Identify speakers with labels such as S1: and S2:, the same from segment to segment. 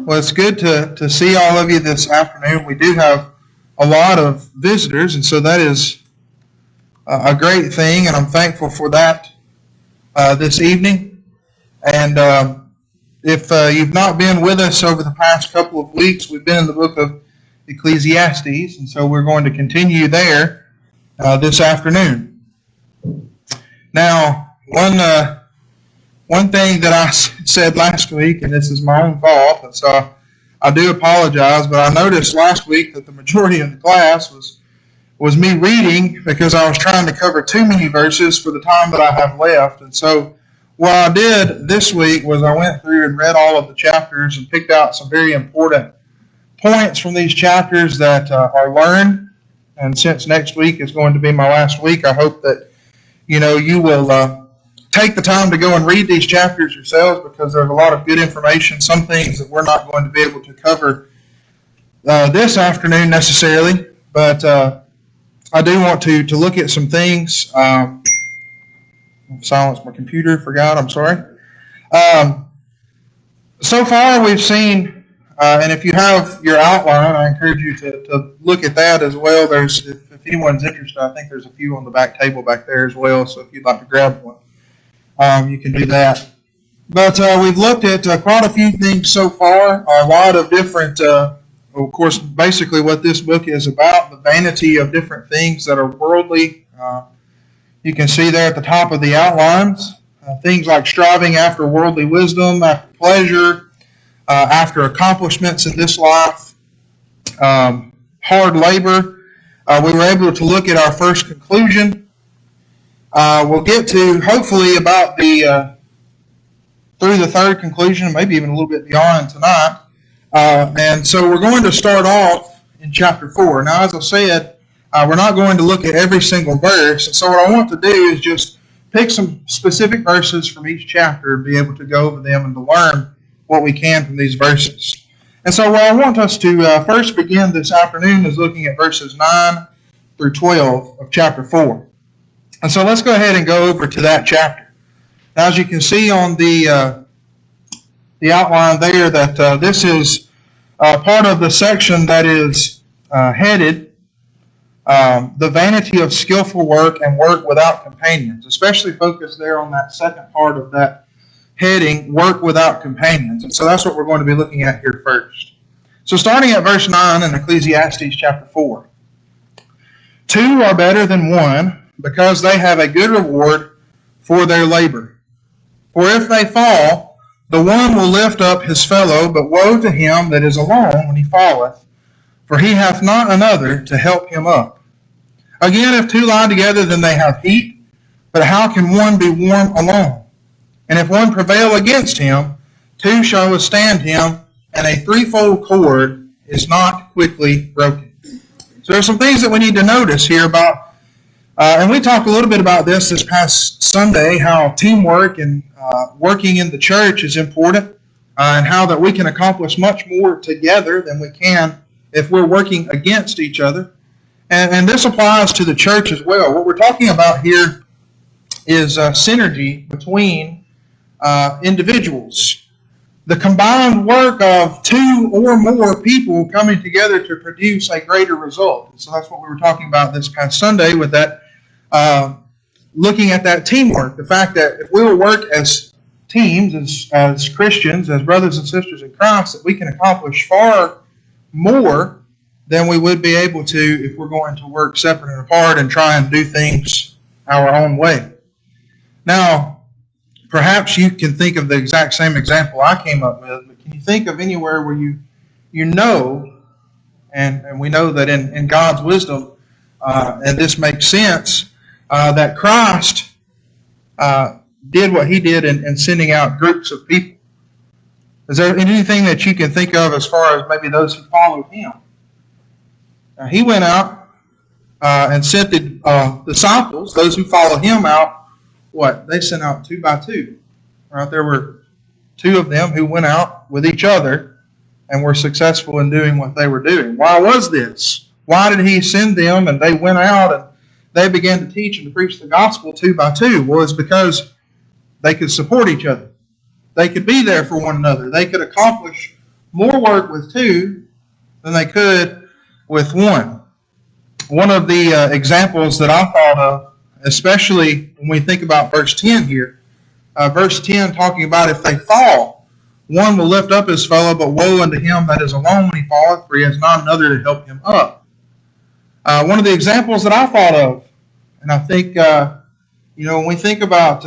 S1: Well, it's good to see all of you this afternoon. We do have a lot of visitors, and so that is a great thing, and I'm thankful for that this evening. And if you've not been with us over the past couple of weeks, we've been in the book of Ecclesiastes, and so we're going to continue there this afternoon. Now, one thing that I said last week, and this is my own fault, and so I do apologize, but I noticed last week that the majority of the class was me reading because I was trying to cover too many verses for the time that I have left. And so what I did this week was I went through and read all of the chapters and picked out some very important points from these chapters that are learned. And since next week is going to be my last week, I hope that you will take the time to go and read these chapters yourselves, because there's a lot of good information, some things that we're not going to be able to cover this afternoon necessarily, but I do want to look at some things. Silenced my computer, forgot, I'm sorry. So far we've seen, and if you have your outline, I encourage you to look at that as well. There's, if anyone's interested, I think there's a few on the back table back there as well, so if you'd like to grab one, you can do that. But we've looked at quite a few things so far, a lot of different, of course, basically what this book is about, the vanity of different things that are worldly. You can see there at the top of the outlines, things like striving after worldly wisdom, after pleasure, after accomplishments in this life, hard labor. We were able to look at our first conclusion. We'll get to, hopefully, about through the third conclusion, maybe even a little bit beyond tonight. And so we're going to start off in chapter 4. Now, as I said, we're not going to look at every single verse. And so what I want to do is just pick some specific verses from each chapter and be able to go over them and to learn what we can from these verses. And so what I want us to first begin this afternoon is looking at verses 9 through 12 of chapter 4. And so let's go ahead and go over to that chapter. Now, as you can see on the outline there, that this is part of the section that is headed the vanity of skillful work and work without companions, especially focused there on that second part of that heading, work without companions. And so that's what we're going to be looking at here first. So starting at verse 9 in Ecclesiastes chapter 4. 2 are better than 1, because they have a good reward for their labor. For if they fall, the one will lift up his fellow, but woe to him that is alone when he falleth, for he hath not another to help him up. Again, if 2 lie together, then they have heat, but how can one be warm alone? And if one prevail against him, 2 shall withstand him, and a threefold cord is not quickly broken. So there's some things that we need to notice here about, and we talked a little bit about this past Sunday, how teamwork and working in the church is important, and how that we can accomplish much more together than we can if we're working against each other. And this applies to the church as well. What we're talking about here is synergy between individuals. The combined work of 2 or more people coming together to produce a greater result. And so that's what we were talking about this past Sunday with that, looking at that teamwork. The fact that if we will work as teams, as Christians, as brothers and sisters in Christ, that we can accomplish far more than we would be able to if we're going to work separate and apart and try and do things our own way. Now, perhaps you can think of the exact same example I came up with, but can you think of anywhere where you know, and we know that in God's wisdom, and this makes sense, that Christ did what he did in sending out groups of people. Is there anything that you can think of as far as maybe those who followed him? He went out and sent the disciples, those who followed him out. What? They sent out 2 by 2. Right? There were 2 of them who went out with each other and were successful in doing what they were doing. Why was this? Why did he send them and they went out and they began to teach and to preach the gospel 2 by 2? Well, it's because they could support each other. They could be there for one another. They could accomplish more work with two than they could with one. One of the examples that I thought of, especially when we think about verse 10 here, verse 10 talking about if they fall, one will lift up his fellow, but woe unto him that is alone when he falleth, for he has not another to help him up. One of the examples that I thought of, and I think, when we think about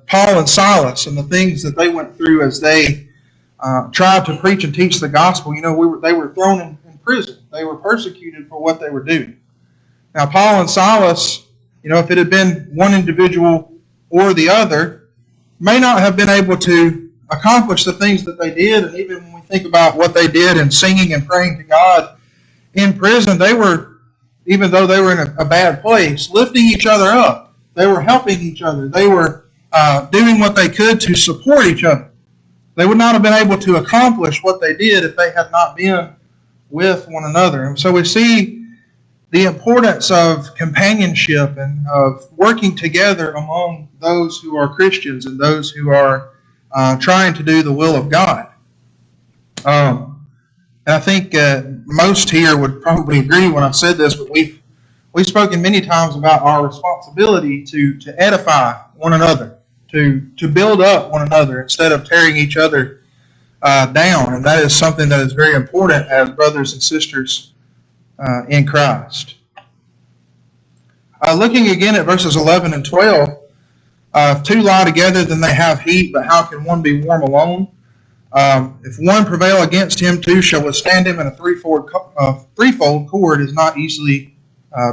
S1: Paul and Silas and the things that they went through as they tried to preach and teach the gospel, they were thrown in prison. They were persecuted for what they were doing. Now, Paul and Silas, if it had been one individual or the other, may not have been able to accomplish the things that they did. And even when we think about what they did in singing and praying to God in prison, they were, even though they were in a bad place, lifting each other up. They were helping each other. They were doing what they could to support each other. They would not have been able to accomplish what they did if they had not been with one another. And so we see the importance of companionship and of working together among those who are Christians and those who are trying to do the will of God. And I think most here would probably agree when I said this, but we've spoken many times about our responsibility to edify one another, to build up one another instead of tearing each other down. And that is something that is very important as brothers and sisters in Christ. Looking again at verses 11 and 12, if two lie together, then they have heat, but how can one be warm alone? If one prevail against him, two shall withstand him, and a threefold cord is not easily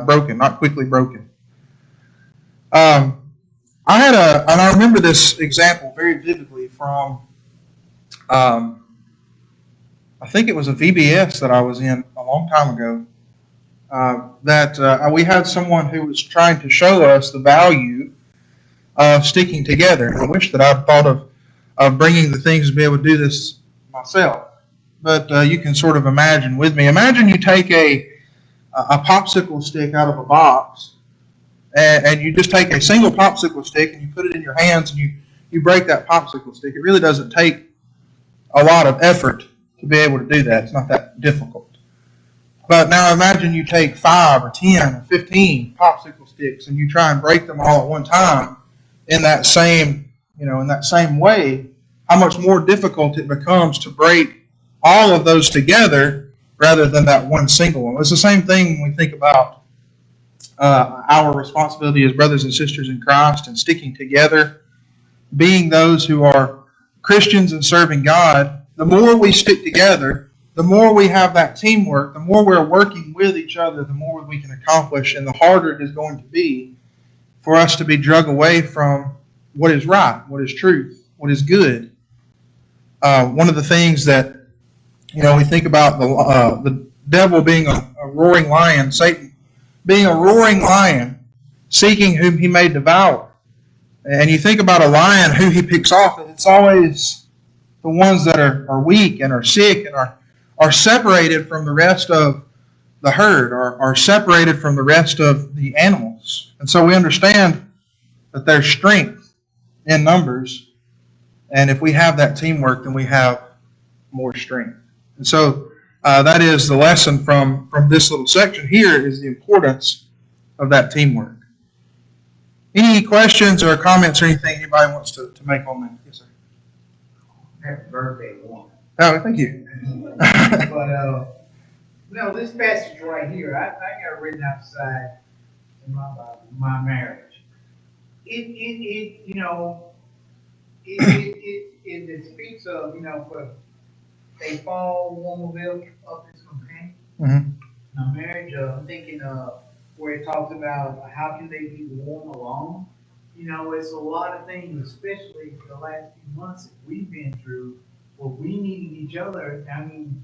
S1: broken, not quickly broken. I remember this example very vividly from, I think it was a VBS that I was in a long time ago. We had someone who was trying to show us the value of sticking together. I wish that I'd thought of bringing the things to be able to do this myself. But you can sort of imagine with me. Imagine you take a popsicle stick out of a box, and you just take a single popsicle stick and you put it in your hands and you break that popsicle stick. It really doesn't take a lot of effort to be able to do that. It's not that difficult. But now imagine you take 5 or 10 or 15 popsicle sticks and you try and break them all at one time in that same way. How much more difficult it becomes to break all of those together rather than that one single one. It's the same thing when we think about our responsibility as brothers and sisters in Christ and sticking together, being those who are Christians and serving God. The more we stick together, the more we have that teamwork, the more we're working with each other, the more we can accomplish, and the harder it is going to be for us to be drug away from what is right, what is truth, what is good. One of the things that we think about the devil being a roaring lion, Satan being a roaring lion, seeking whom he may devour. And you think about a lion, who he picks off, and it's always the ones that are weak and are sick and are separated from the rest of the herd, are separated from the rest of the animals. And so we understand that there's strength in numbers, and if we have that teamwork, then we have more strength. And so that is the lesson from this little section here, is the importance of that teamwork. Any questions or comments or anything anybody wants to make on that? Yes, sir.
S2: Happy birthday, Warren.
S1: Oh, thank you.
S2: But this passage right here, I got it written outside in my Bible, my marriage. It speaks of, for they fall, one will build up his companion.
S1: Mm-hmm.
S2: Now, marriage, I'm thinking of where it talks about how can they be warm alone. It's a lot of things, especially the last few months that we've been through, where we needed each other. I mean,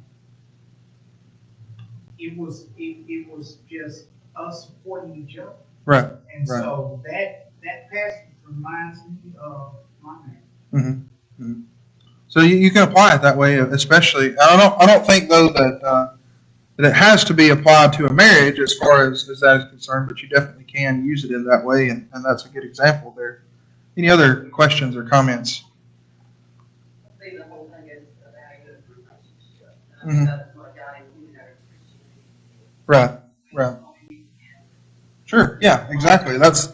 S2: it was just us supporting each other.
S1: Right.
S2: And
S1: right.
S2: so that passage reminds me of my marriage.
S1: Mm-hmm. Mm-hmm. So you can apply it that way, especially. I don't think though that it has to be applied to a marriage as far as that is concerned, but you definitely can use it in that way, and that's a good example there. Any other questions or comments?
S3: I think the whole thing is a very good relationship.
S1: Mm-hmm. Right. Right. Sure. Yeah. Exactly. That's.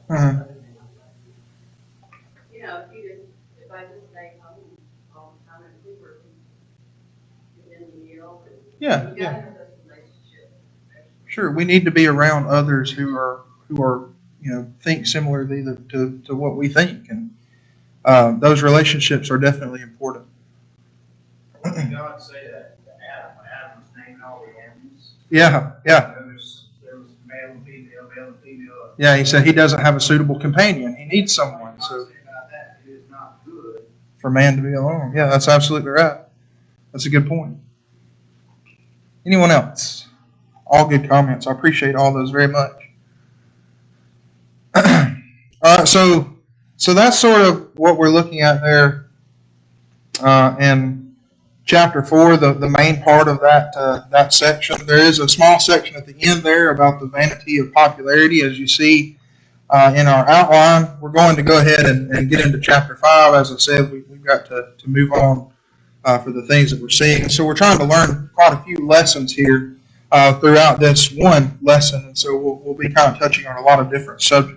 S1: Mhm. Yeah. Yeah. Sure. We need to be around others who are think similarly to what we think, and those relationships are definitely important.
S2: What did God say to Adam? When Adam was naming all the animals,
S1: Yeah. Yeah.
S2: there was male and female, male and female.
S1: Yeah. He said he doesn't have a suitable companion. He needs someone. So
S2: About that, it is not good.
S1: for man to be alone. Yeah, that's absolutely right. That's a good point. Anyone else? All good comments. I appreciate all those very much. So that's sort of what we're looking at there in chapter 4, the main part of that section. There is a small section at the end there about the vanity of popularity, as you see in our outline. We're going to go ahead and get into chapter 5. As I said, we've got to move on for the things that we're seeing. So we're trying to learn quite a few lessons here throughout this one lesson, and so we'll be kind of touching on a lot of different subjects.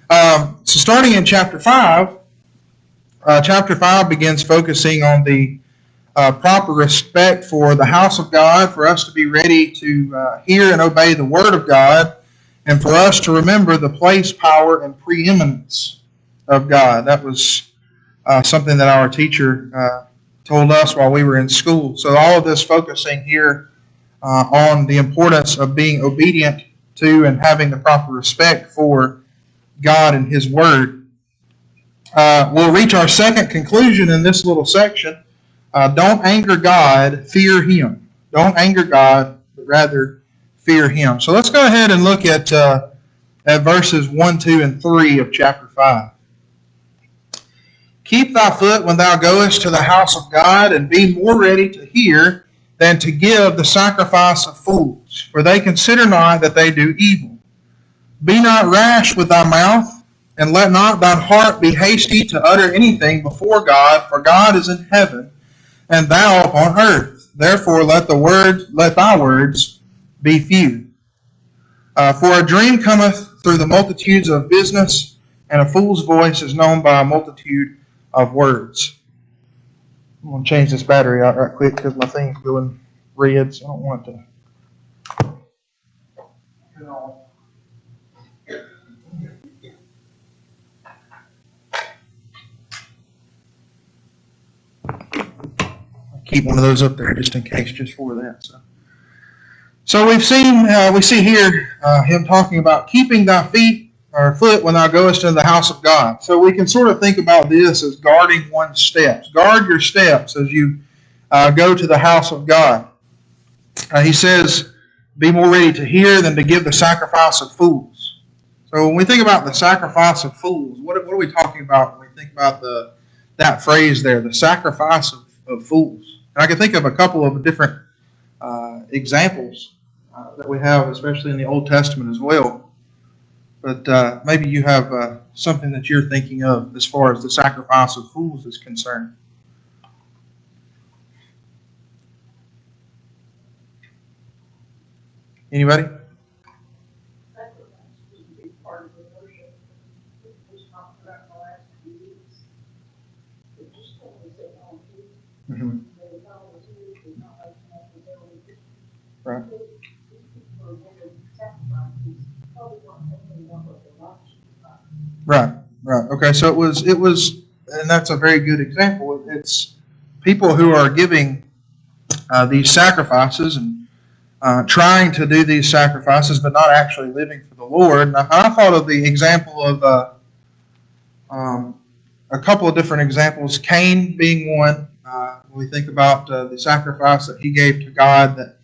S1: So starting in chapter 5, chapter 5 begins focusing on the proper respect for the house of God, for us to be ready to hear and obey the word of God, and for us to remember the place, power, and preeminence of God. That was something that our teacher told us while we were in school. So all of this focusing here on the importance of being obedient to and having the proper respect for God and His Word. We'll reach our second conclusion in this little section. Don't anger God, fear Him. Don't anger God, but rather fear Him. So let's go ahead and look at verses 1, 2, and 3 of chapter 5. Keep thy foot when thou goest to the house of God, and be more ready to hear than to give the sacrifice of fools, for they consider not that they do evil. Be not rash with thy mouth, and let not thine heart be hasty to utter anything before God, for God is in heaven, and thou upon earth. Therefore let thy words be few. For a dream cometh through the multitudes of business, and a fool's voice is known by a multitude of words. I'm going to change this battery out right quick because my thing's going red, so I don't want it to. Keep one of those up there just in case, just for that. So we see here him talking about keeping thy foot when thou goest into the house of God. So we can sort of think about this as guarding one's steps. Guard your steps as you go to the house of God. He says, be more ready to hear than to give the sacrifice of fools. So when we think about the sacrifice of fools, what are we talking about when we think about that phrase there, the sacrifice of fools? And I can think of a couple of different examples that we have, especially in the Old Testament as well. But maybe you have something that you're thinking of as far as the sacrifice of fools is concerned. Anybody? Mm-hmm. Right. Right. Right. Okay. So it was, and that's a very good example. It's people who are giving these sacrifices and trying to do these sacrifices, but not actually living for the Lord. And I thought of the example of a couple of different examples. Cain being one. When we think about the sacrifice that he gave to God, that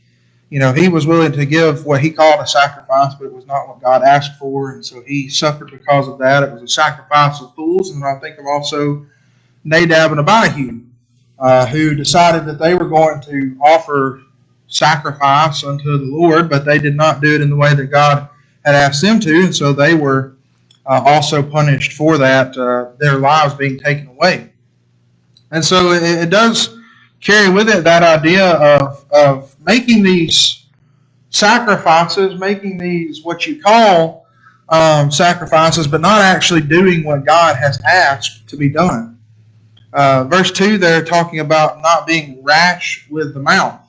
S1: he was willing to give what he called a sacrifice, but it was not what God asked for, and so he suffered because of that. It was a sacrifice of fools. And I think of also Nadab and Abihu, who decided that they were going to offer sacrifice unto the Lord, but they did not do it in the way that God had asked them to, and so they were also punished for that, their lives being taken away. And so it does carry with it that idea of making these sacrifices, making these what you call sacrifices, but not actually doing what God has asked to be done. Verse 2, they're talking about not being rash with the mouth,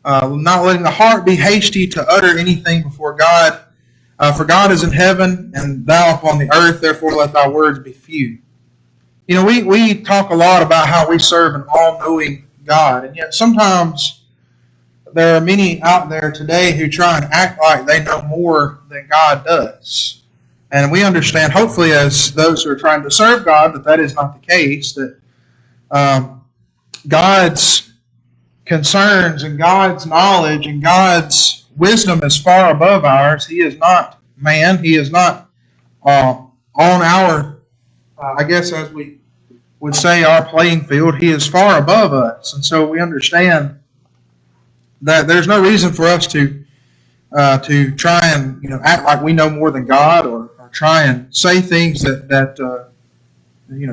S1: not letting the heart be hasty to utter anything before God. For God is in heaven, and thou upon the earth, therefore let thy words be few. You know, we talk a lot about how we serve an all-knowing God, and yet sometimes there are many out there today who try and act like they know more than God does. And we understand, hopefully, as those who are trying to serve God, that that is not the case, that God's concerns and God's knowledge and God's wisdom is far above ours. He is not man. He is not on our, I guess as we would say, our playing field. He is far above us. And so we understand that there's no reason for us to try and act like we know more than God, or try and say things that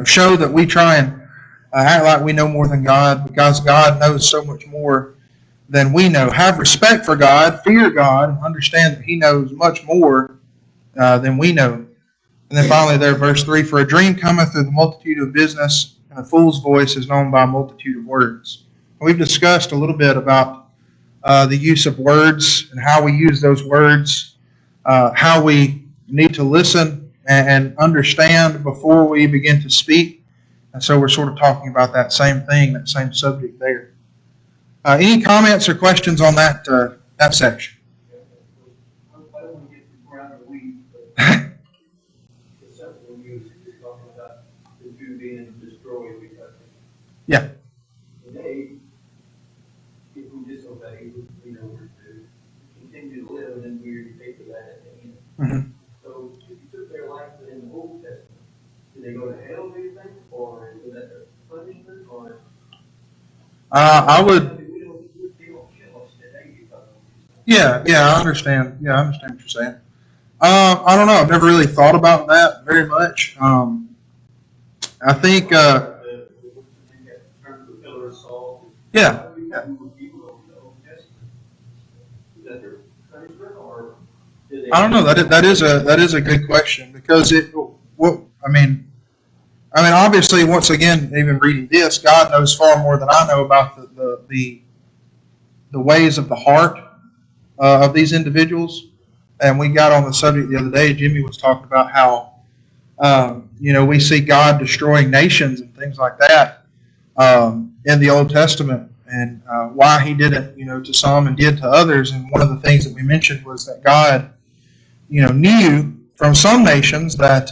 S1: show that we try and act like we know more than God, because God knows so much more than we know. Have respect for God, fear God, and understand that He knows much more than we know. And then finally, there, verse 3: For a dream cometh through the multitude of business, and a fool's voice is known by a multitude of words. And we've discussed a little bit about the use of words and how we use those words, how we need to listen and understand before we begin to speak. And so we're sort of talking about that same thing, that same subject there. Any comments or questions on that section?
S3: I don't want to get too far out of the weeds, but the simple use is talking about the Jew being destroyed because
S1: Yeah.
S3: today, if we disobey, we know we're to continue to live, and then we take to that at the end.
S1: Mm-hmm.
S3: So if you took their life in the Old Testament, did they go to hell, do you think? Or is that their punishment? Or
S1: I would.
S3: we don't kill us today because of this.
S1: Yeah, I understand. Yeah, I understand what you're saying. I don't know. I've never really thought about that very much. I think, yeah, yeah. I don't know. That is a good question, because what obviously, once again, even reading this, God knows far more than I know about the ways of the heart of these individuals. And we got on the subject the other day. Jimmy was talking about how we see God destroying nations and things like that in the Old Testament, and why He did it, to some and did to others. And one of the things that we mentioned was that God, knew from some nations that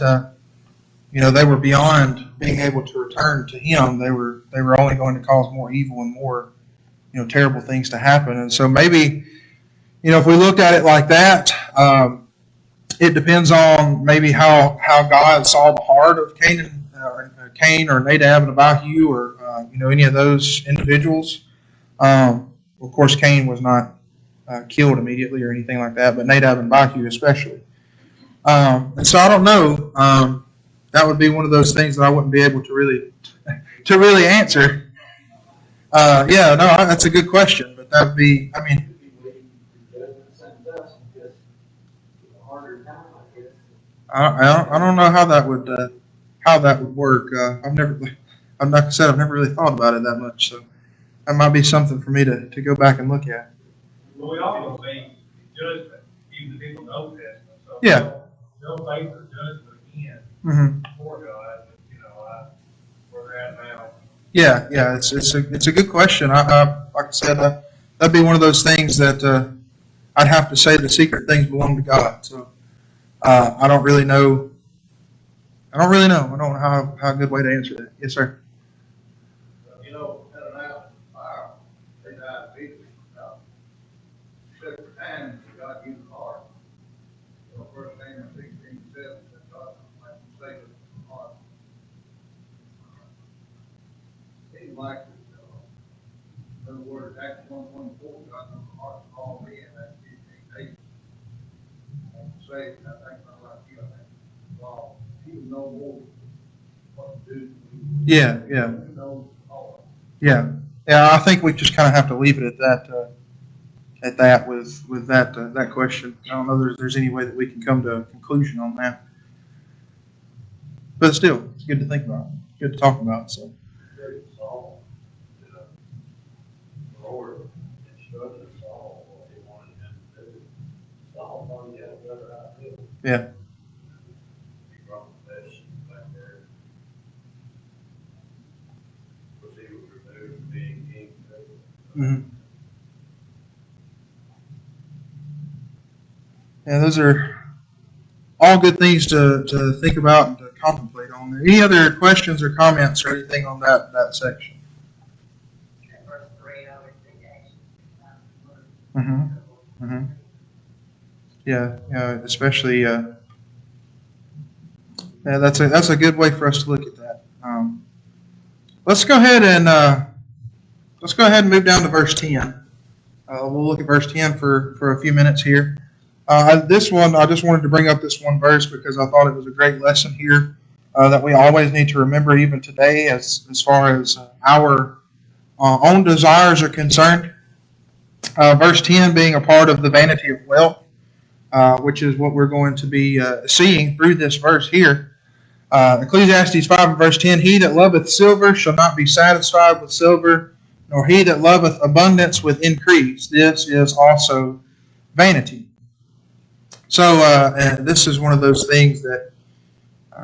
S1: they were beyond being able to return to Him. They were only going to cause more evil and more terrible things to happen. And so maybe if we looked at it like that. It depends on maybe how God saw the heart of Cain or Nadab and Abihu, or any of those individuals. Of course, Cain was not killed immediately or anything like that, but Nadab and Abihu especially. And so I don't know. That would be one of those things that I wouldn't be able to really answer. Yeah, no, that's a good question, but that would be. I don't know how that would work. Like I said, I've never really thought about it that much, so that might be something for me to go back and look at.
S4: Well, we also see judgment, even the people in the Old Testament. So
S1: Yeah.
S4: they'll face their judgment again
S1: Mm-hmm.
S4: before God. Where they're at now.
S1: Yeah. It's a good question. Like I said, that'd be one of those things that I'd have to say the secret things belong to God. So I don't really know. I don't know how a good way to answer that. Yes, sir.
S4: At an out fire, they died immediately. Separate times that God used the heart. First Samuel 16:7 said God might save us from the heart. Seems like, in other words, Acts 1:24, God knows the hearts of all men. That's 15:8. Say, I think not like you, I think law. know more what to do.
S1: Yeah.
S4: We know all.
S1: Yeah. Yeah. I think we just kind of have to leave it at that. At that with that question. I don't know there's any way that we can come to a conclusion on that. But still, it's good to think about. Good to talk about. So.
S4: Very Saul, the Lord instructed Saul what he wanted him to do. Saul thought he had a better idea.
S1: Yeah.
S4: He brought the fish back there. Was he was removed from being king.
S1: Mm-hmm. Yeah, those are all good things to think about and to contemplate on there. Any other questions or comments or anything on that section? Mm-hmm. Mm-hmm. Yeah, especially yeah, that's a good way for us to look at that. Let's go ahead and move down to verse 10. We'll look at verse 10 for a few minutes here. This one, I just wanted to bring up this one verse because I thought it was a great lesson here that we always need to remember even today as far as our own desires are concerned. Verse 10 being a part of the vanity of wealth, which is what we're going to be seeing through this verse here. Ecclesiastes 5 and verse 10, He that loveth silver shall not be satisfied with silver, nor he that loveth abundance with increase. This is also vanity. So this is one of those things that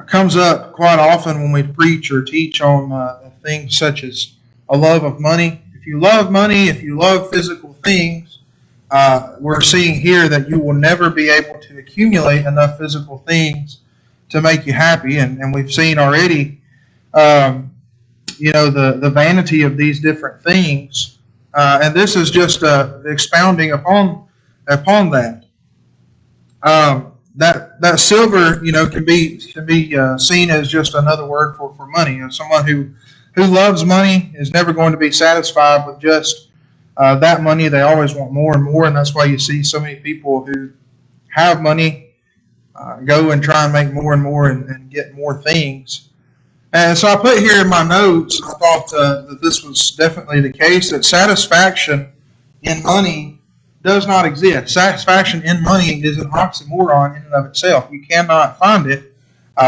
S1: comes up quite often when we preach or teach on things such as a love of money. If you love money, if you love physical things, we're seeing here that you will never be able to accumulate enough physical things to make you happy. And we've seen already, the vanity of these different things. And this is just expounding upon that. That silver, can be seen as just another word for money. Someone who loves money is never going to be satisfied with just that money. They always want more and more, and that's why you see so many people who have money go and try and make more and more and get more things. And so I put here in my notes, I thought that this was definitely the case, that satisfaction in money does not exist. Satisfaction in money is an oxymoron in and of itself. You cannot find it.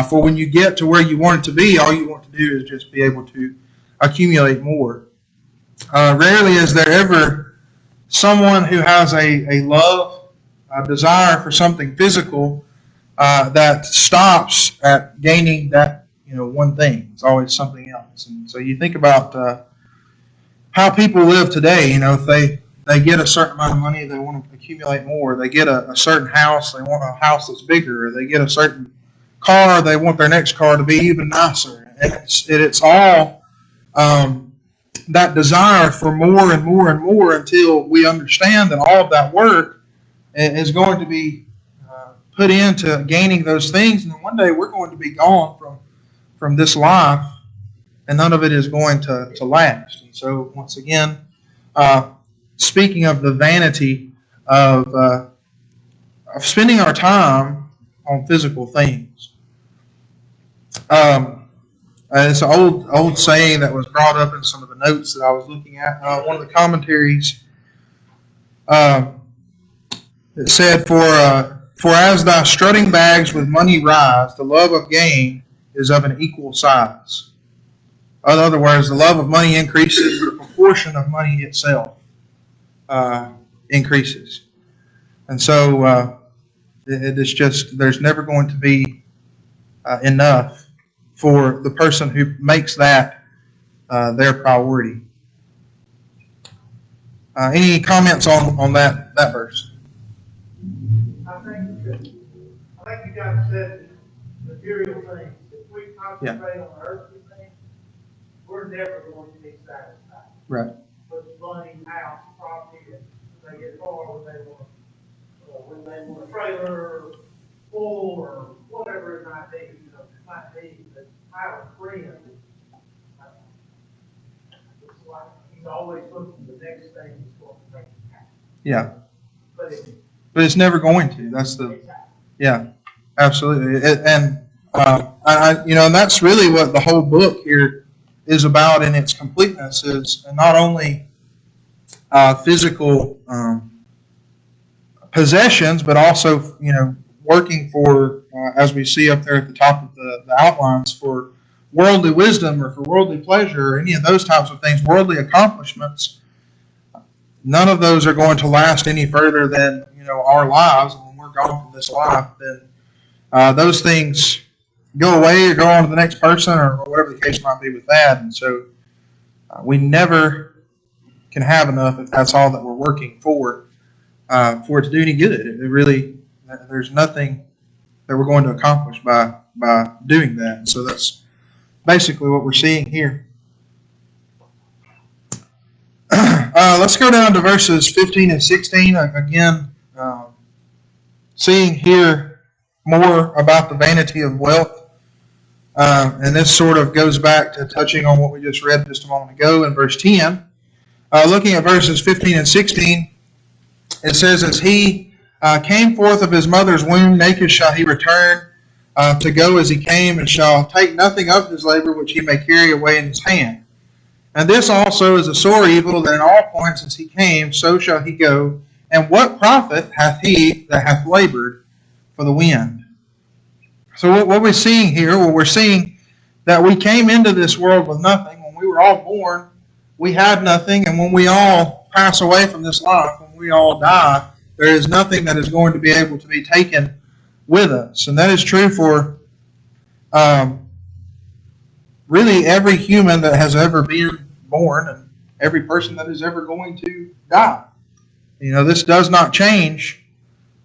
S1: For when you get to where you want it to be, all you want to do is just be able to accumulate more. Rarely is there ever someone who has a love, a desire for something physical that stops at gaining that one thing. It's always something else. And so you think about how people live today. If they get a certain amount of money, they want to accumulate more. They get a certain house, they want a house that's bigger. They get a certain car, they want their next car to be even nicer. And it's all that desire for more and more and more until we understand that all of that work is going to be put into gaining those things. And then one day we're going to be gone from this life, and none of it is going to last. And so once again, speaking of the vanity of spending our time on physical things. It's an old saying that was brought up in some of the notes that I was looking at. One of the commentaries it said, For as thy strutting bags with money rise, the love of gain is of an equal size. In other words, the love of money increases, the proportion of money itself increases. And so it is just, there's never going to be enough for the person who makes that their priority. Any comments on that verse?
S2: I think you guys said material things. If we concentrate on earthly things, we're never going to be satisfied.
S1: Right.
S2: With money, house, property, and when they get a car, when they want a trailer, full, or whatever it might be, but our friend, it's like he's always looking for the next thing he's going to make him happy.
S1: Yeah.
S2: But
S1: it's never going to. That's the, yeah, absolutely. And And that's really what the whole book here is about in its completeness, is not only physical possessions, but also, working for, as we see up there at the top of the outlines, for worldly wisdom or for worldly pleasure or any of those types of things, worldly accomplishments. None of those are going to last any further than, our lives. And when we're gone from this life, then those things go away or go on to the next person, or whatever the case might be with that. And so we never can have enough if that's all that we're working for it to do any good. It really, there's nothing that we're going to accomplish by doing that. And so that's basically what we're seeing here. Let's go down to verses 15 and 16. Again, seeing here more about the vanity of wealth. And this sort of goes back to touching on what we just read just a moment ago in verse 10. Looking at verses 15 and 16, it says, "As he came forth of his mother's womb, naked shall he return to go as he came, and shall take nothing of his labor which he may carry away in his hand. And this also is a sore evil, that in all points as he came, so shall he go. And what profit hath he that hath labored for the wind?" So what we're seeing here, we're seeing that we came into this world with nothing. When we were all born, we had nothing. And when we all pass away from this life, when we all die, there is nothing that is going to be able to be taken with us. And that is true for really every human that has ever been born and every person that is ever going to die. This does not change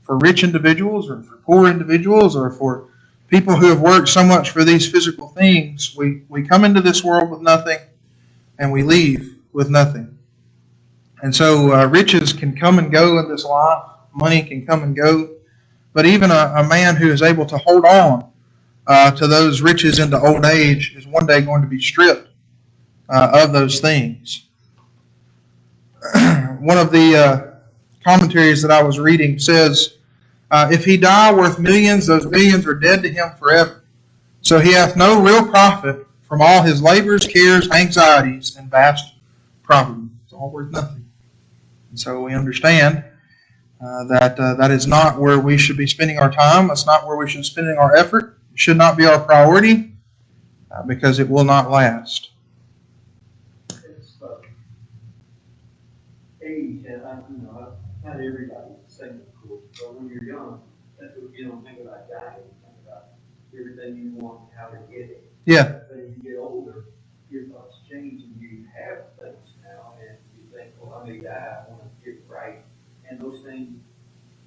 S1: for rich individuals or for poor individuals or for people who have worked so much for these physical things. We come into this world with nothing and we leave with nothing. And so riches can come and go in this life. Money can come and go. But even a man who is able to hold on to those riches into old age is one day going to be stripped of those things. One of the commentaries that I was reading says, "If he die worth millions, those millions are dead to him forever. So he hath no real profit from all his labors, cares, anxieties, and vast property." It's all worth nothing. And so we understand that is not where we should be spending our time. That's not where we should be spending our effort. It should not be our priority because it will not last.
S3: It's age, and not everybody's the same, of course, but when you're young, that's what you don't think about dying. You think about everything you want, how to get it.
S1: Yeah.
S3: But as you get older, your thoughts change and you have things now, and you think, well, I may die, I want to get right. And those things,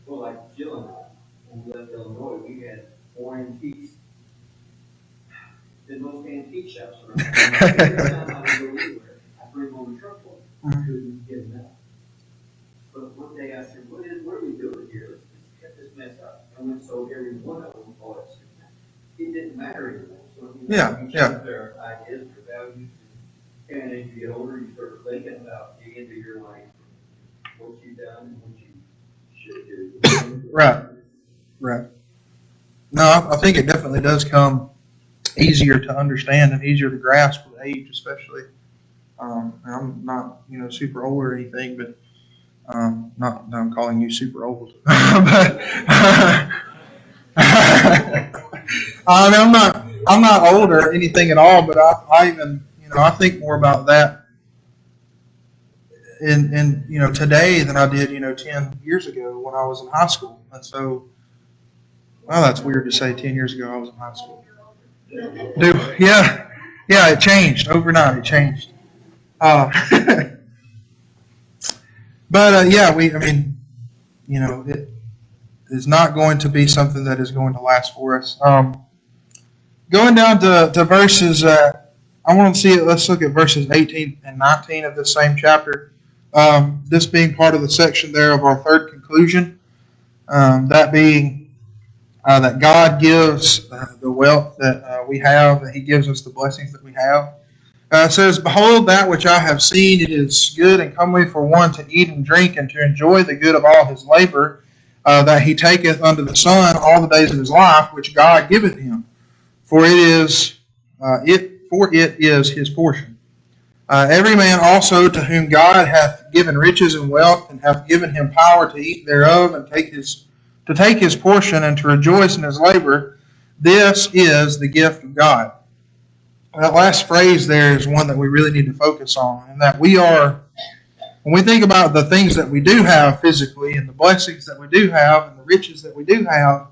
S3: well, like Jill and I, when we left Illinois, we had more antiques than most antique shops around. Every time I would go anywhere, I bring home a truckload. I couldn't get enough. But one day I said, what are we doing here? Let's get this mess up. And we sold every one of them for us. It didn't matter anymore. So you change their ideas, their values. And as you get older, you start thinking about the end of your life, what you've done and what you should do.
S1: Right. No, I think it definitely does come easier to understand and easier to grasp with age, especially. I'm not, super old or anything, but not that I'm calling you super old. But I'm not old or anything at all. But I even, I think more about that in today than I did 10 years ago when I was in high school. And so, well, that's weird to say. 10 years ago I was in high school. Yeah, it changed overnight. It changed. But it is not going to be something that is going to last for us. Going down to verses, I want to see it. Let's look at verses 18 and 19 of this same chapter. This being part of the section there of our third conclusion, that being that God gives the wealth that we have, that He gives us the blessings that we have. It says, "Behold, that which I have seen, it is good and comely for one to eat and drink and to enjoy the good of all his labor, that he taketh under the sun all the days of his life, which God giveth him. for it is his portion. Every man also to whom God hath given riches and wealth, and hath given him power to eat thereof, and to take his portion, and to rejoice in his labor, this is the gift of God. That last phrase there is one that we really need to focus on, and that we are, when we think about the things that we do have physically, and the blessings that we do have, and the riches that we do have,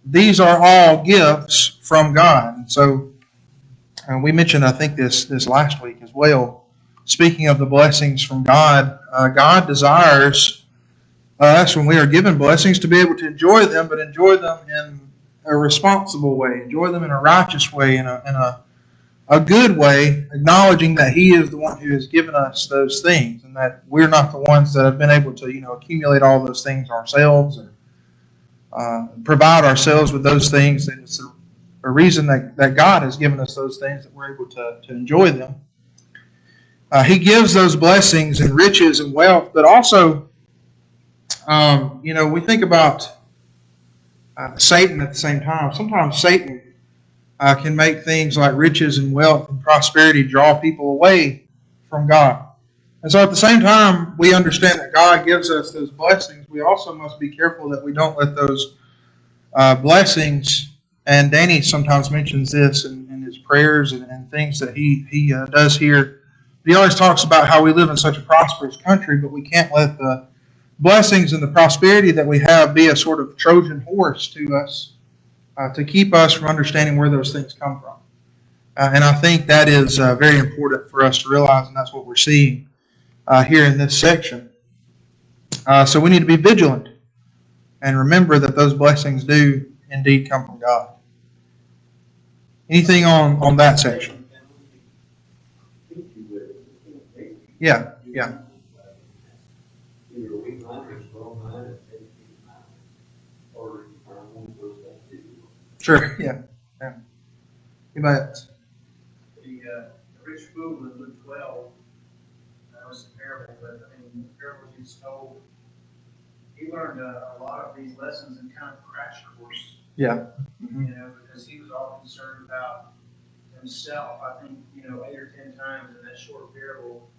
S1: these are all gifts from God. And so, we mentioned, I think, this last week as well. Speaking of the blessings from God, God desires us, when we are given blessings, to be able to enjoy them, but enjoy them in a responsible way, enjoy them in a righteous way, in a good way, acknowledging that He is the one who has given us those things, and that we're not the ones that have been able to, accumulate all those things ourselves, or provide ourselves with those things. And it's a reason that God has given us those things, that we're able to enjoy them. He gives those blessings and riches and wealth, but also, we think about Satan at the same time. Sometimes Satan can make things like riches and wealth and prosperity draw people away from God. And so at the same time, we understand that God gives us those blessings. We also must be careful that we don't let those blessings, and Danny sometimes mentions this in his prayers and things that he does here. He always talks about how we live in such a prosperous country, but we can't let the blessings and the prosperity that we have be a sort of Trojan horse to us, to keep us from understanding where those things come from. And I think that is very important for us to realize, and that's what we're seeing here in this section. So we need to be vigilant and remember that those blessings do indeed come from God. Anything on that section? Yeah. Sure, yeah. Anybody else?
S2: The rich fool in Luke 12, that was a parable, but the parables he's told, he learned a lot of these lessons in kind of crash course.
S1: Yeah.
S2: Because he was all concerned about himself. I think, 8 or 10 times in that short parable,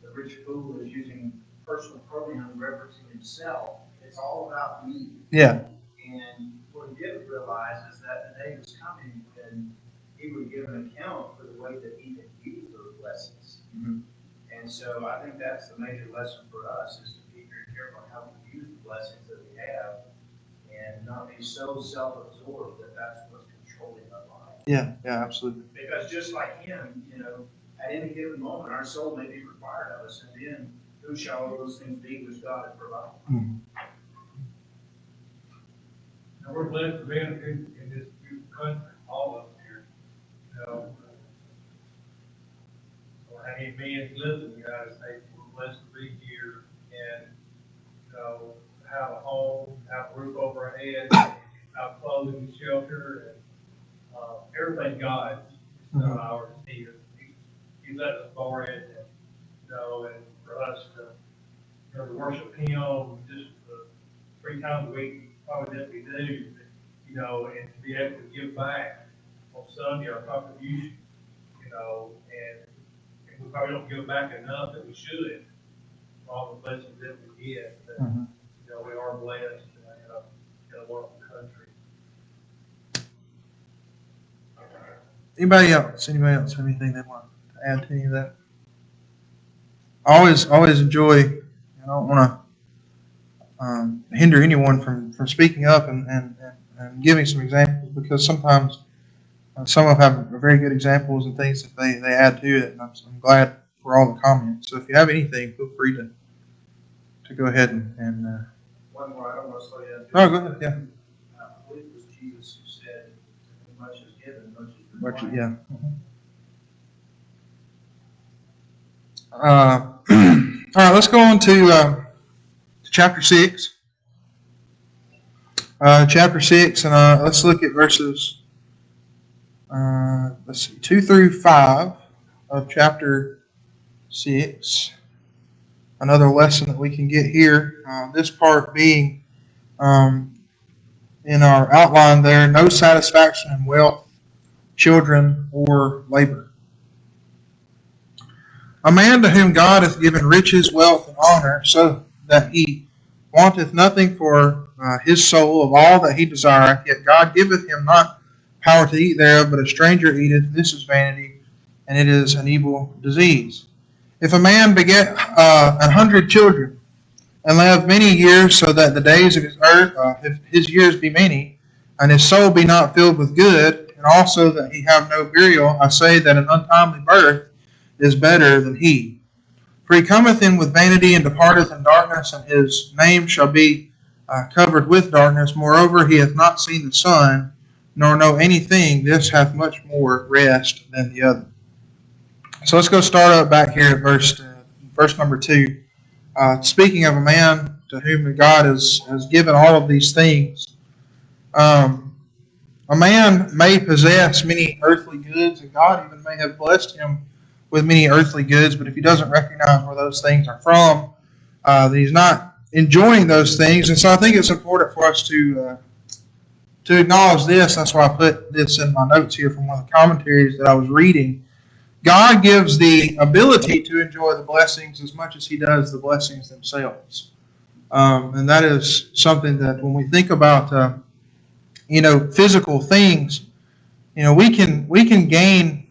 S2: the rich fool is using personal pronouns referencing himself. It's all about me.
S1: Yeah.
S2: And what he didn't realize is that the day was coming when he would give an account for the way that he had used those blessings.
S1: Mm-hmm.
S2: And so I think that's the major lesson for us, is to be very careful how we use the blessings that we have, and not be so self-absorbed that that's what's controlling our life.
S1: Yeah, absolutely.
S2: Because just like him, at any given moment, our soul may be required of us, and then who shall all those things be which God has provided?
S1: Mm-hmm.
S4: And we're blessed to be in this beautiful country, all of us here. Or how many millions live in the United States? We're blessed to be here and, have a home, have a roof over our head, have clothing and shelter, and everything God's. It's not ours. He let us borrow it, and for us to worship Him just 3 times a week, probably that we do, and to be able to give back on Sunday our contribution, and we probably don't give back enough that we should, for all the blessings that we get. But, we are blessed in a wonderful country.
S1: Anybody else have anything they want to add to any of that? I always enjoy, I don't want to hinder anyone from speaking up and giving some examples, because sometimes some of them have very good examples and things that they add to it, and I'm glad for all the comments. So if you have anything, feel free to go ahead and
S2: One more, I don't want to slow you down.
S1: Oh, go ahead, yeah.
S2: I believe it was Jesus who said, much is given, much is
S1: Much,
S2: required.
S1: yeah. All right, let's go on to chapter 6. Chapter 6, and let's look at verses 2 through 5 of chapter 6. Another lesson that we can get here. This part being in our outline there, no satisfaction in wealth children, or labor. A man to whom God hath given riches, wealth, and honor, so that he wanteth nothing for his soul of all that he desireth, yet God giveth him not power to eat thereof, but a stranger eateth, this is vanity, and it is an evil disease. If a man beget 100 children, and live many years, so that the days of his earth, if his years be many, and his soul be not filled with good, and also that he have no burial, I say that an untimely birth is better than he. For he cometh in with vanity, and departeth in darkness, and his name shall be covered with darkness. Moreover, he hath not seen the sun, nor know anything. This hath much more rest than the other. So let's go start up back here at verse number 2. Speaking of a man to whom God has given all of these things, a man may possess many earthly goods, and God even may have blessed him with many earthly goods, but if he doesn't recognize where those things are from, he's not enjoying those things. And so I think it's important for us to acknowledge this. That's why I put this in my notes here from one of the commentaries that I was reading. God gives the ability to enjoy the blessings as much as he does the blessings themselves. And that is something that when we think about physical things, we can gain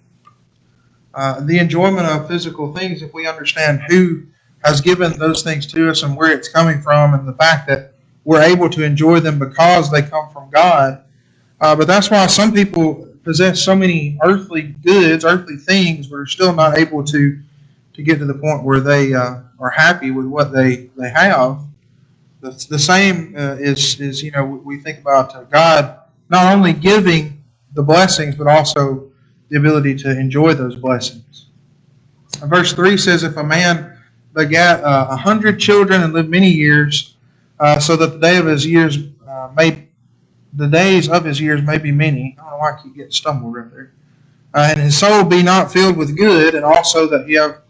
S1: the enjoyment of physical things if we understand who has given those things to us and where it's coming from, and the fact that we're able to enjoy them because they come from God. But that's why some people possess so many earthly goods, earthly things, but are still not able to get to the point where they are happy with what they have. The same is we think about God not only giving the blessings, but also the ability to enjoy those blessings. Verse 3 says, if a man begat 100 children and lived many years, so that the days of his years may be many. I don't know why I keep getting stumbled right there. And his soul be not filled with good, and also that he have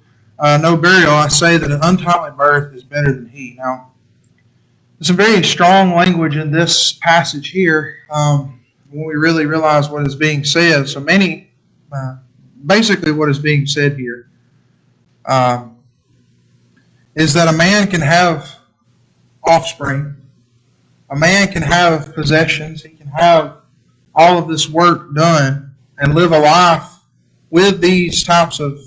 S1: no burial, I say that an untimely birth is better than he. Now, there's some very strong language in this passage here when we really realize what is being said. So basically what is being said here is that a man can have offspring, a man can have possessions, he can have all of this work done and live a life with these types of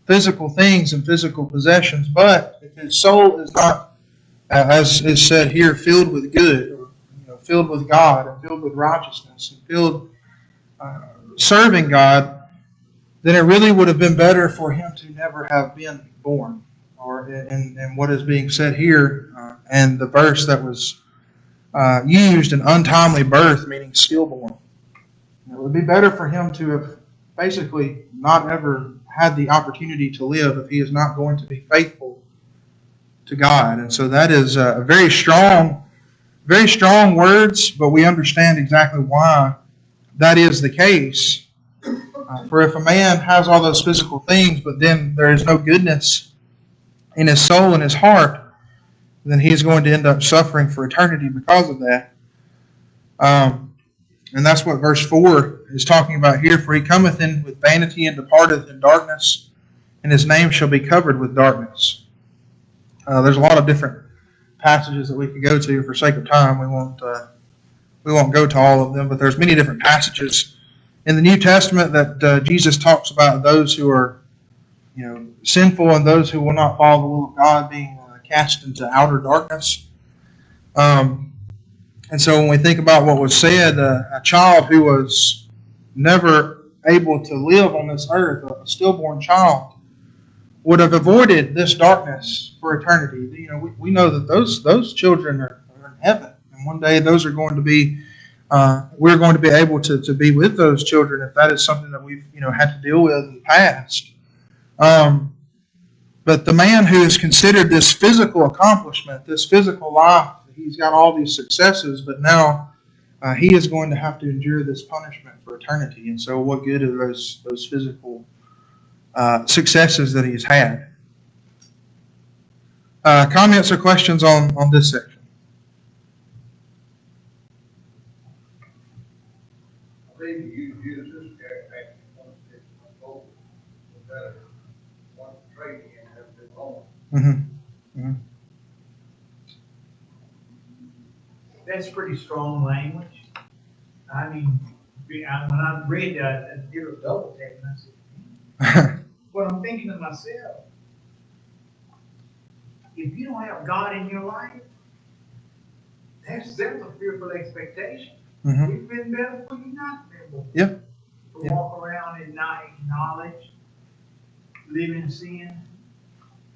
S1: physical things and physical possessions, but if his soul is not, as is said here, filled with good, or filled with God, and filled with righteousness, and filled serving God, then it really would have been better for him to never have been born. Or in what is being said here, and the verse that was used, an untimely birth, meaning stillborn. It would be better for him to have basically not ever had the opportunity to live if he is not going to be faithful to God. And so that is very strong words, but we understand exactly why that is the case. For if a man has all those physical things, but then there is no goodness in his soul and his heart, then he is going to end up suffering for eternity because of that. And that's what verse 4 is talking about here. For he cometh in with vanity and departeth in darkness, and his name shall be covered with darkness. There's a lot of different passages that we could go to. For sake of time, we won't go to all of them, but there's many different passages in the New Testament that Jesus talks about those who are sinful and those who will not follow the will of God being cast into outer darkness. And so when we think about what was said, a child who was never able to live on this earth, a stillborn child, would have avoided this darkness for eternity. We know that those children are in heaven, and one day those are going to be. We're going to be able to be with those children if that is something that we've had to deal with in the past. But the man who has considered this physical accomplishment, this physical life, he's got all these successes, but now he is going to have to endure this punishment for eternity. And so what good are those physical successes that he's had? Comments or questions on this section?
S2: I believe
S4: you use this character, one stick, one goal, better, one trade in, have been wrong.
S1: Mm-hmm.
S2: That's pretty strong language. I mean, when I read that, I did a double take, and I said, but I'm thinking to myself, if you don't have God in your life, that's a fearful expectation.
S1: Mm-hmm.
S2: It's been better for you not to be able
S1: Yeah.
S2: to
S1: Yeah.
S2: walk around and not acknowledge, live in sin.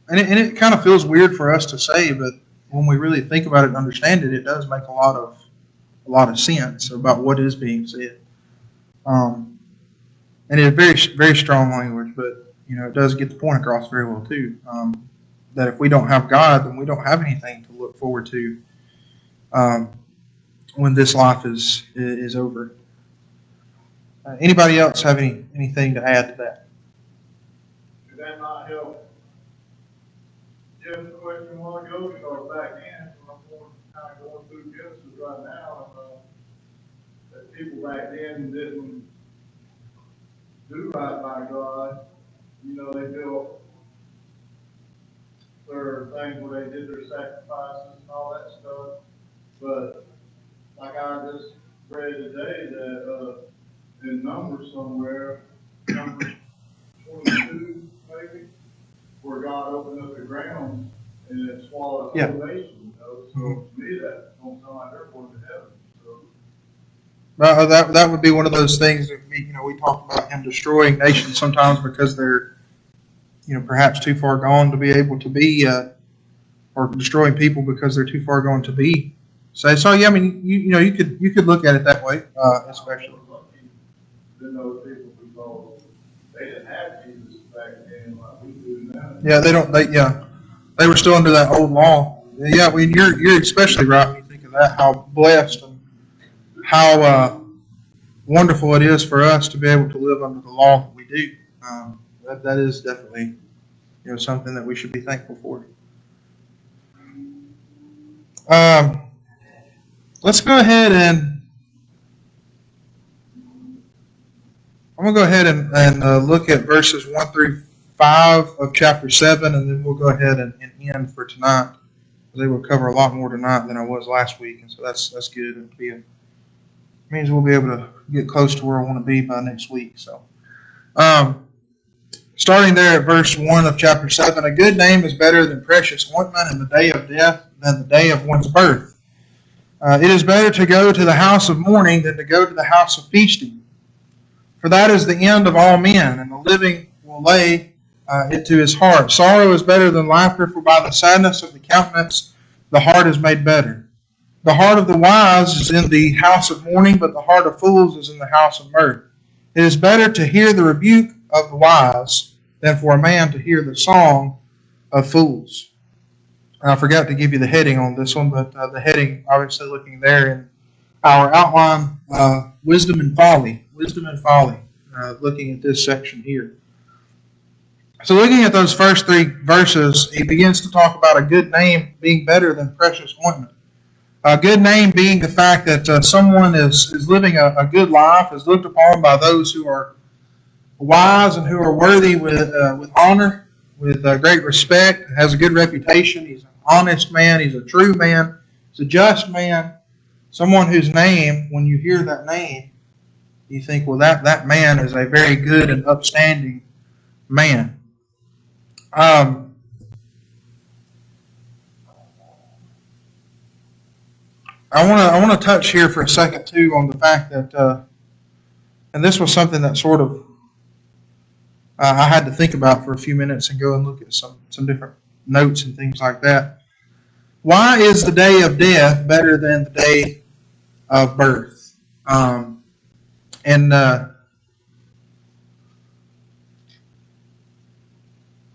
S1: And it kind of feels weird for us to say, but when we really think about it and understand it, it does make a lot of sense about what is being said. And it's very very strong language, but it does get the point across very well too. That if we don't have God, then we don't have anything to look forward to um, when this life is over. Anybody else have anything to add to that?
S4: Did that not help? Jim's question a while ago, because back then, when I'm kind of going through Genesis right now, that people back then didn't do right by God. They built their things where they did their sacrifices and all that stuff. But like I just read today that in Numbers somewhere, Numbers 22 maybe, where God opened up the ground and it swallowed the whole nation. So to me, that don't sound like they're going to heaven. So.
S1: That would be one of those things that we talk about him destroying nations sometimes because they're perhaps too far gone to be able to be or destroying people because they're too far gone to be. So yeah, I mean you could look at it that way, especially.
S4: Then those people because they didn't have Jesus back then like we do now.
S1: Yeah, they were still under that old law. Yeah, you're especially right when you think of that. How blessed and how wonderful it is for us to be able to live under the law that we do. That is definitely something that we should be thankful for. Um, let's go ahead and I'm going to go ahead and look at verses 1 through 5 of chapter 7, and then we'll go ahead and end for tonight. They will cover a lot more tonight than I was last week, and so that's good. Means we'll be able to get close to where I want to be by next week. So, starting there at verse 1 of chapter 7, a good name is better than precious ointment in the day of death than the day of one's birth. It is better to go to the house of mourning than to go to the house of feasting. For that is the end of all men, and the living will lay it to his heart. Sorrow is better than laughter, for by the sadness of the countenance the heart is made better. The heart of the wise is in the house of mourning, but the heart of fools is in the house of mirth. It is better to hear the rebuke of the wise than for a man to hear the song of fools. I forgot to give you the heading on this one, but the heading, obviously looking there in our outline, wisdom and folly. Wisdom and folly, looking at this section here. So looking at those first 3 verses, he begins to talk about a good name being better than precious ointment. A good name being the fact that someone is living a good life, is looked upon by those who are wise and who are worthy with honor, with great respect, has a good reputation. He's an honest man. He's a true man. He's a just man. Someone whose name, when you hear that name, you think, well, that man is a very good and upstanding man. I want to touch here for a second too on the fact that, and this was something that sort of I had to think about for a few minutes and go and look at some different notes and things like that. Why is the day of death better than the day of birth? And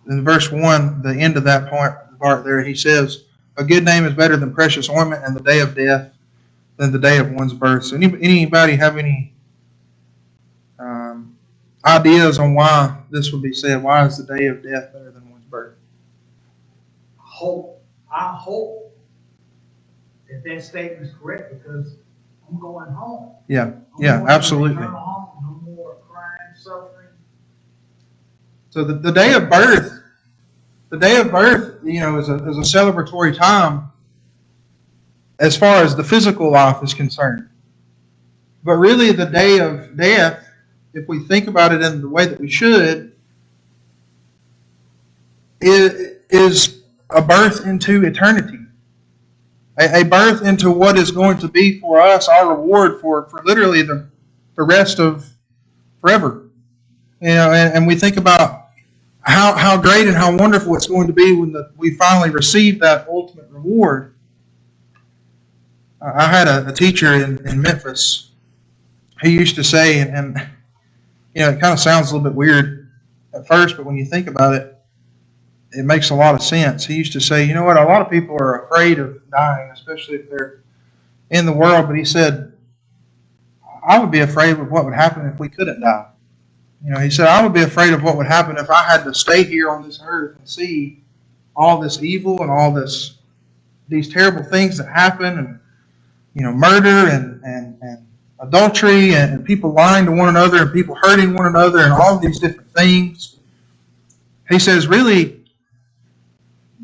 S1: in verse 1, the end of that part there, he says, a good name is better than precious ointment, and the day of death than the day of one's birth. So anybody have any ideas on why this would be said? Why is the day of death better than one's birth?
S2: I hope that statement is correct because I'm going home.
S1: Yeah, absolutely.
S2: Home
S1: So the day of birth, is a celebratory time as far as the physical life is concerned. But really, the day of death, if we think about it in the way that we should, is a birth into eternity, a birth into what is going to be for us our reward for literally the rest of forever. And we think about how great and how wonderful it's going to be when we finally receive that ultimate reward. I had a teacher in Memphis who used to say, and it kind of sounds a little bit weird at first, but when you think about it, it makes a lot of sense. He used to say, you know what, a lot of people are afraid of dying, especially if they're in the world, but he said, I would be afraid of what would happen if we couldn't die. He said, I would be afraid of what would happen if I had to stay here on this earth and see all this evil and all these terrible things that happen, and murder and adultery and people lying to one another and people hurting one another and all these different things. He says, really,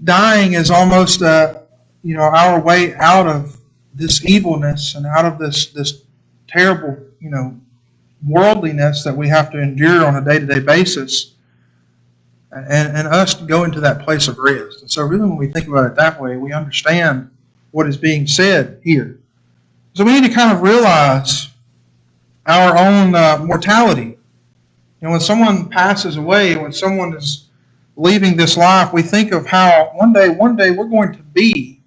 S1: dying is almost our way out of this evilness and out of this terrible worldliness that we have to endure on a day-to-day basis, and us to go into that place of rest. And so really when we think about it that way, we understand what is being said here. So we need to kind of realize our own mortality. When someone passes away, when someone is leaving this life, we think of how one day we're going to be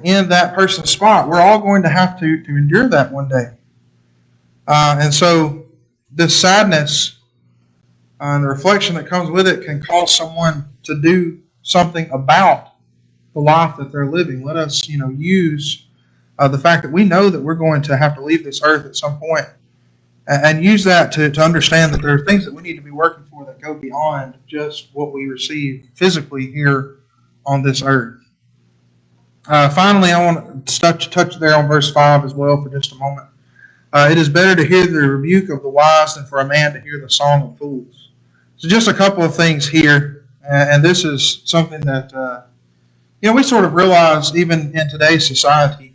S1: in that person's spot. We're all going to have to endure that one day. And so this sadness and the reflection that comes with it can cause someone to do something about the life that they're living. Let us, use the fact that we know that we're going to have to leave this earth at some point, and use that to understand that there are things that we need to be working for that go beyond just what we receive physically here on this earth. Finally, I want to touch there on verse 5 as well for just a moment. It is better to hear the rebuke of the wise than for a man to hear the song of fools. So just a couple of things here, and this is something that we sort of realize even in today's society.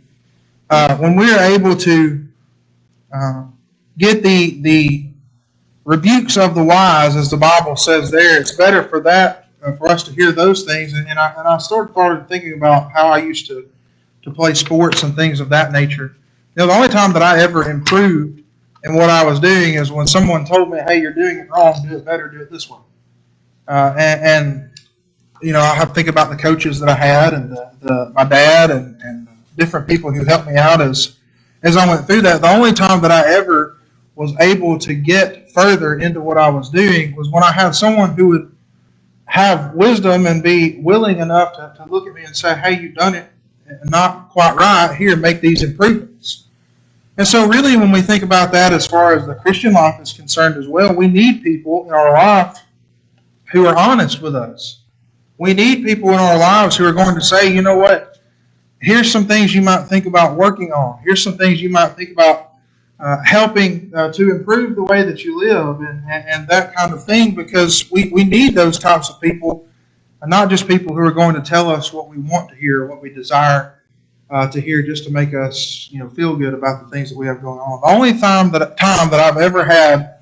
S1: When we're able to get the rebukes of the wise, as the Bible says there, it's better for that for us to hear those things. And I started thinking about how I used to play sports and things of that nature. The only time that I ever improved in what I was doing is when someone told me, hey, you're doing it wrong, do it better, do it this way. I have to think about the coaches that I had and my dad and different people who helped me out as I went through that. The only time that I ever was able to get further into what I was doing was when I had someone who would have wisdom and be willing enough to look at me and say, hey, you've done it not quite right, here, make these improvements. And so really when we think about that as far as the Christian life is concerned as well, we need people in our life who are honest with us. We need people in our lives who are going to say, you know what, here's some things you might think about working on. Here's some things you might think about helping to improve the way that you live and that kind of thing, because we need those types of people, and not just people who are going to tell us what we want to hear, what we desire to hear, just to make us feel good about the things that we have going on. The only time that I've ever had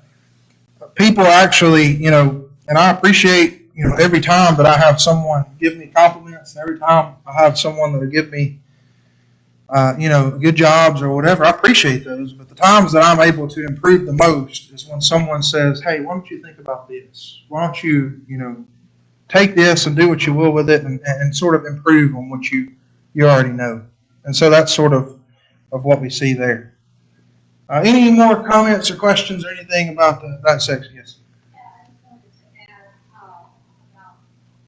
S1: people actually, and I appreciate every time that I have someone give me compliments, every time I have someone that will give me good jobs or whatever, I appreciate those. But the times that I'm able to improve the most is when someone says, hey, why don't you think about this? Why don't you, take this and do what you will with it and sort of improve on what you already know. And so that's sort of what we see there. Any more comments or questions or anything about that section? Yes.
S5: Yeah, I just wanted to add about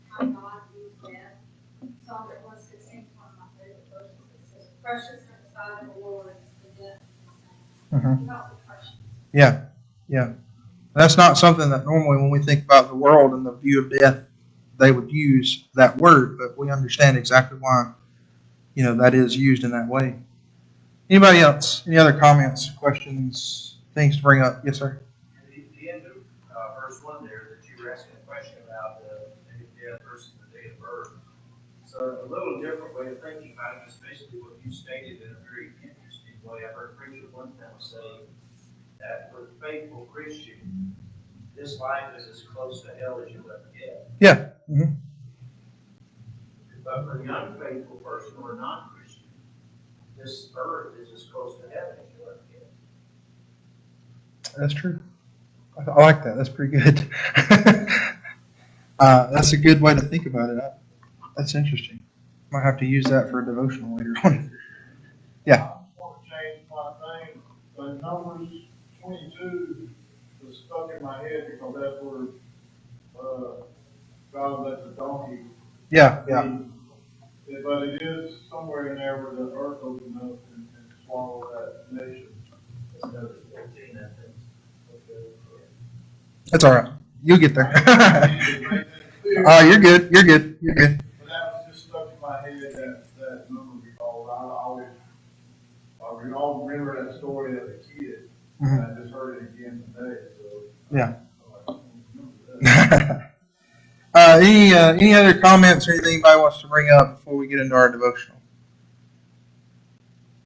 S5: how God used death. Psalm 116 is one of my favorite verses. It says, precious in the sight of the Lord is the death of the saints. He calls it precious.
S1: Yeah. That's not something that normally when we think about the world and the view of death, they would use that word, but we understand exactly why, that is used in that way. Anybody else? Any other comments, questions, things to bring up? Yes, sir.
S6: At the end of verse 1 there, that you were asking a It's a little different way of thinking about it, especially what you stated in a very interesting way. I heard a preacher one time say that for the faithful Christian, this life is as close to hell as you'll ever get.
S1: Yeah. Hmm.
S6: But for the unfaithful person or a non-Christian, this earth is as close to heaven as you'll ever get.
S1: That's true. I like that. That's pretty good. That's a good way to think about it. That's interesting. Might have to use that for a devotional later on. Yeah.
S4: I want to change my thing, but Numbers 22 was stuck in my head because that's where, God let the donkey
S1: Yeah. Yeah.
S4: be. But it is somewhere in there where the earth opened up and swallowed that nation.
S6: It's another 14, I think.
S1: That's all right. You'll get there. Oh, you're good. You're good. You're good.
S4: But that was just stuck in my head, that number, because I all remember that story as a kid, and I just heard it again today, so.
S1: Yeah.
S4: I'm like,
S1: Any other comments or anything anybody wants to bring up before we get into our devotional?